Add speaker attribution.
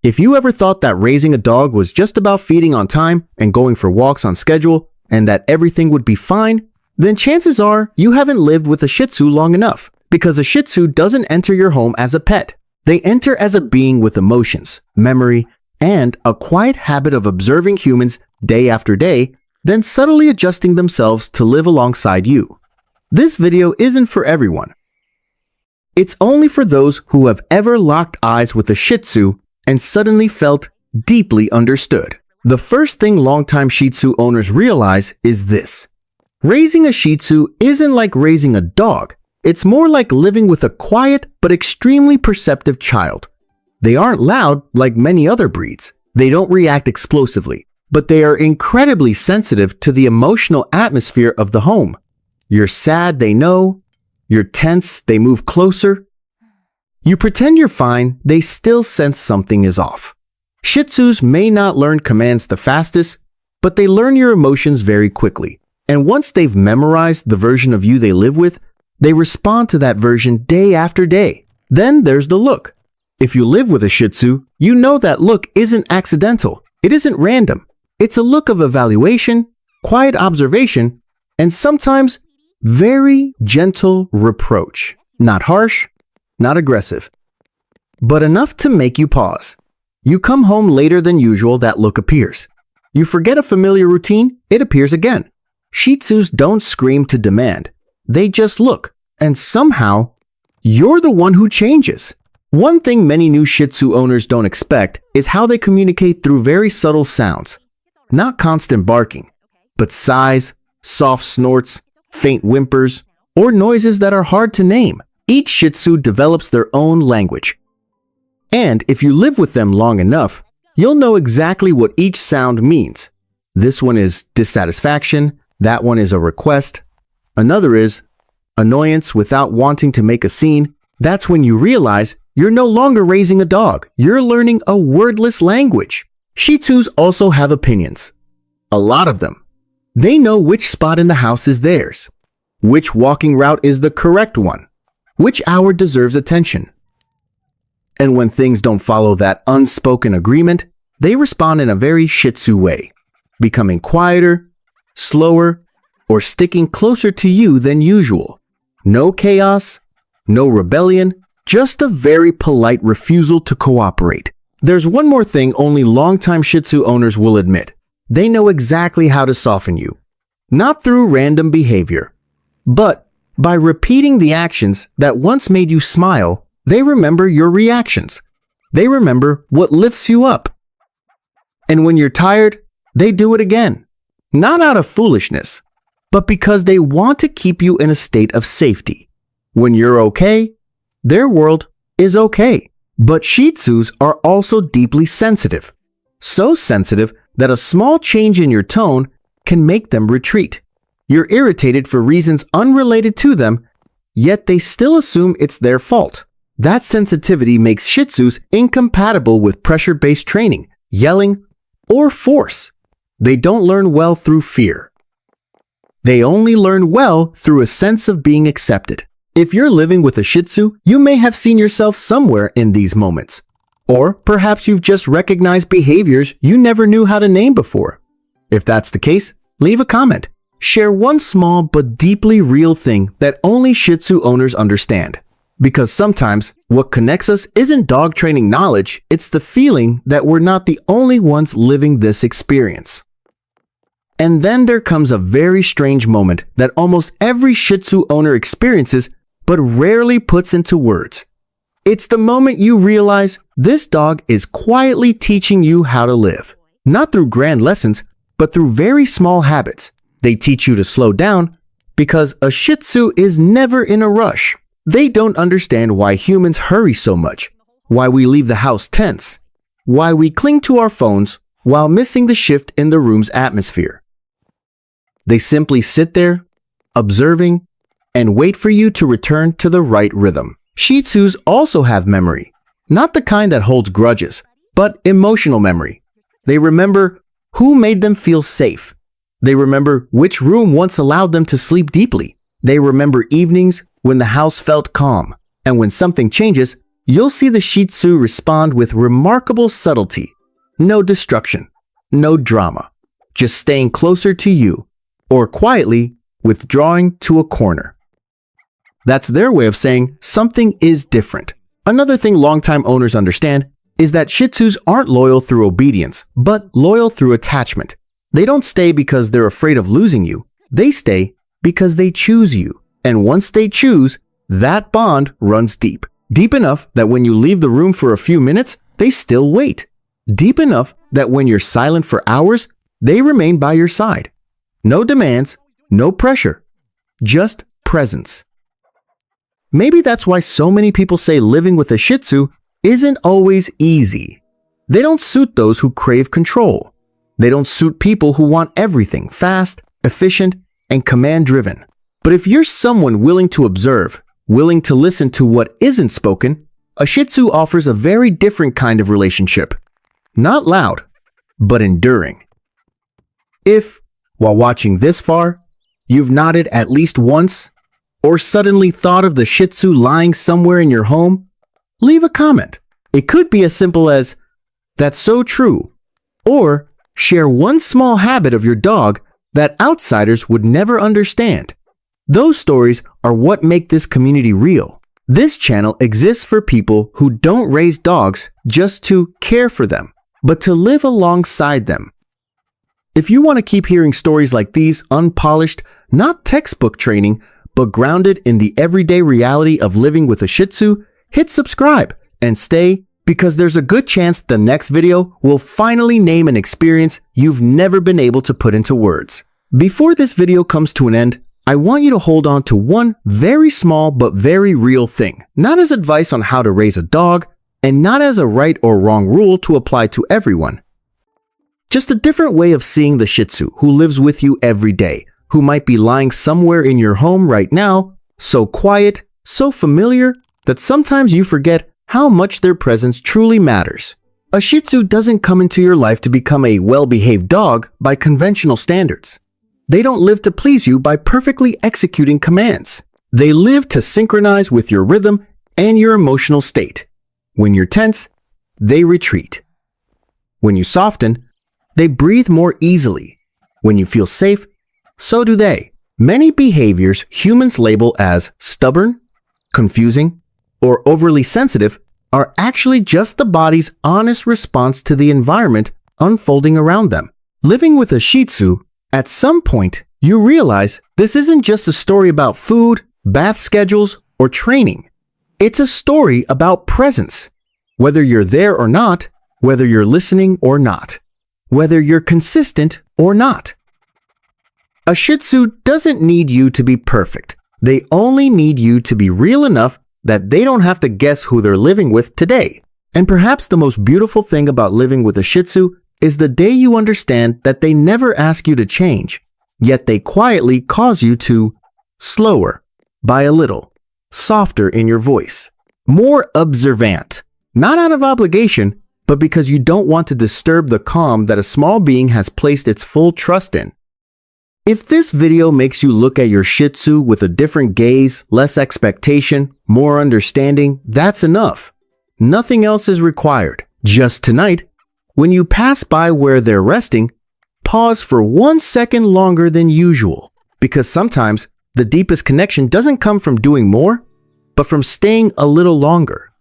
Speaker 1: If you ever thought that raising a dog was just about feeding on time and going for walks on schedule and that everything would be fine, then chances are you haven't lived with a Shih Tzu long enough, because a Shih Tzu doesn't enter your home as a pet. They enter as a being with emotions, memory, and a quiet habit of observing humans day after day, then subtly adjusting themselves to live alongside you. This video isn't for everyone. It's only for those who have ever locked eyes with a Shih Tzu and suddenly felt deeply understood. The first thing longtime Shih Tzu owners realize is this: raising a Shih Tzu isn't like raising a dog. It's more like living with a quiet but extremely perceptive child. They aren't loud like many other breeds. They don't react explosively, but they are incredibly sensitive to the emotional atmosphere of the home. You're sad, they know. You're tense, they move closer. You pretend you're fine, they still sense something is off. Shih Tzus may not learn commands the fastest, but they learn your emotions very quickly. And once they've memorized the version of you they live with, they respond to that version day after day. Then there's the look. If you live with a Shih Tzu, you know that look isn't accidental. It isn't random. It's a look of evaluation, quiet observation, and sometimes very gentle reproach. Not harsh, not aggressive, but enough to make you pause. You come home later than usual, that look appears. You forget a familiar routine, it appears again. Shih Tzus don't scream to demand. They just look, and somehow, you're the one who changes. One thing many new Shih Tzu owners don't expect is how they communicate through very subtle sounds. Not constant barking, but sighs, soft snorts, faint whimpers, or noises that are hard to name. Each Shih Tzu develops their own language. And if you live with them long enough, you'll know exactly what each sound means. This one is dissatisfaction, that one is a request, another is annoyance without wanting to make a scene. That's when you realize you're no longer raising a dog, you're learning a wordless language. Shih Tzus also have opinions. A lot of them. They know which spot in the house is theirs, which walking route is the correct one, which hour deserves attention. And when things don't follow that unspoken agreement, they respond in a very Shih Tzu way, becoming quieter, slower, or sticking closer to you than usual. No chaos, no rebellion, just a very polite refusal to cooperate. There's one more thing only longtime Shih Tzu owners will admit. They know exactly how to soften you. Not through random behavior, but by repeating the actions that once made you smile. They remember your reactions. They remember what lifts you up. And when you're tired, they do it again. Not out of foolishness, but because they want to keep you in a state of safety. When you're okay, their world is okay. But Shih Tzus are also deeply sensitive. So sensitive that a small change in your tone can make them retreat. You're irritated for reasons unrelated to them, yet they still assume it's their fault. That sensitivity makes Shih Tzus incompatible with pressure-based training, yelling, or force. They don't learn well through fear. They only learn well through a sense of being accepted. If you're living with a Shih Tzu, you may have seen yourself somewhere in these moments. Or perhaps you've just recognized behaviors you never knew how to name before. If that's the case, leave a comment. Share one small but deeply real thing that only Shih Tzu owners understand. Because sometimes what connects us isn't dog training knowledge, it's the feeling that we're not the only ones living this experience. And then there comes a very strange moment that almost every Shih Tzu owner experiences but rarely puts into words. It's the moment you realize this dog is quietly teaching you how to live. Not through grand lessons, but through very small habits. They teach you to slow down because a Shih Tzu is never in a rush. They don't understand why humans hurry so much, why we leave the house tense, why we cling to our phones while missing the shift in the room's atmosphere. They simply sit there, observing, and wait for you to return to the right rhythm. Shih Tzus also have memory, not the kind that holds grudges, but emotional memory. They remember who made them feel safe. They remember which room once allowed them to sleep deeply. They remember evenings when the house felt calm, and when something changes, you'll see the Shih Tzu respond with remarkable subtlety. No destruction, no drama, just staying closer to you, or quietly withdrawing to a corner. That's their way of saying something is different. Another thing longtime owners understand is that Shih Tzus aren't loyal through obedience, but loyal through attachment. They don't stay because they're afraid of losing you. They stay because they choose you. And once they choose, that bond runs deep. Deep enough that when you leave the room for a few minutes, they still wait. Deep enough that when you're silent for hours, they remain by your side. No demands, no pressure, just presence. Maybe that's why so many people say living with a Shih Tzu isn't always easy. They don't suit those who crave control. They don't suit people who want everything fast, efficient, and command-driven. But if you're someone willing to observe, willing to listen to what isn't spoken, a Shih Tzu offers a very different kind of relationship. Not loud, but enduring. If, while watching this far, you've nodded at least once, or suddenly thought of the Shih Tzu lying somewhere in your home, leave a comment. It could be as simple as, "That's so true," or share one small habit of your dog that outsiders would never understand. Those stories are what make this community real. This channel exists for people who don't raise dogs just to care for them, but to live alongside them. If you want to keep hearing stories like these, unpolished, not textbook training, but grounded in the everyday reality of living with a Shih Tzu, hit subscribe and stay, because there's a good chance the next video will finally name an experience you've never been able to put into words. Before this video comes to an end, I want you to hold on to one very small but very real thing, not as advice on how to raise a dog, and not as a right or wrong rule to apply to everyone. Just a different way of seeing the Shih Tzu who lives with you every day, who might be lying somewhere in your home right now, so quiet, so familiar, that sometimes you forget how much their presence truly matters. A Shih Tzu doesn't come into your life to become a well-behaved dog by conventional standards. They don't live to please you by perfectly executing commands. They live to synchronize with your rhythm and your emotional state. When you're tense, they retreat. When you soften, they breathe more easily. When you feel safe, so do they. Many behaviors humans label as stubborn, confusing, or overly sensitive are actually just the body's honest response to the environment unfolding around them. Living with a Shih Tzu, at some point, you realize this isn't just a story about food, bath schedules, or training. It's a story about presence. Whether you're there or not, whether you're listening or not, whether you're consistent or not. A Shih Tzu doesn't need you to be perfect. They only need you to be real enough that they don't have to guess who they're living with today. And perhaps the most beautiful thing about living with a Shih Tzu is the day you understand that they never ask you to change, yet they quietly cause you to slower, by a little, softer in your voice, more observant, not out of obligation, but because you don't want to disturb the calm that a small being has placed its full trust in. If this video makes you look at your Shih Tzu with a different gaze, less expectation, more understanding, that's enough. Nothing else is required. Just tonight, when you pass by where they're resting, pause for 1 second longer than usual, because sometimes the deepest connection doesn't come from doing more, but from staying a little longer.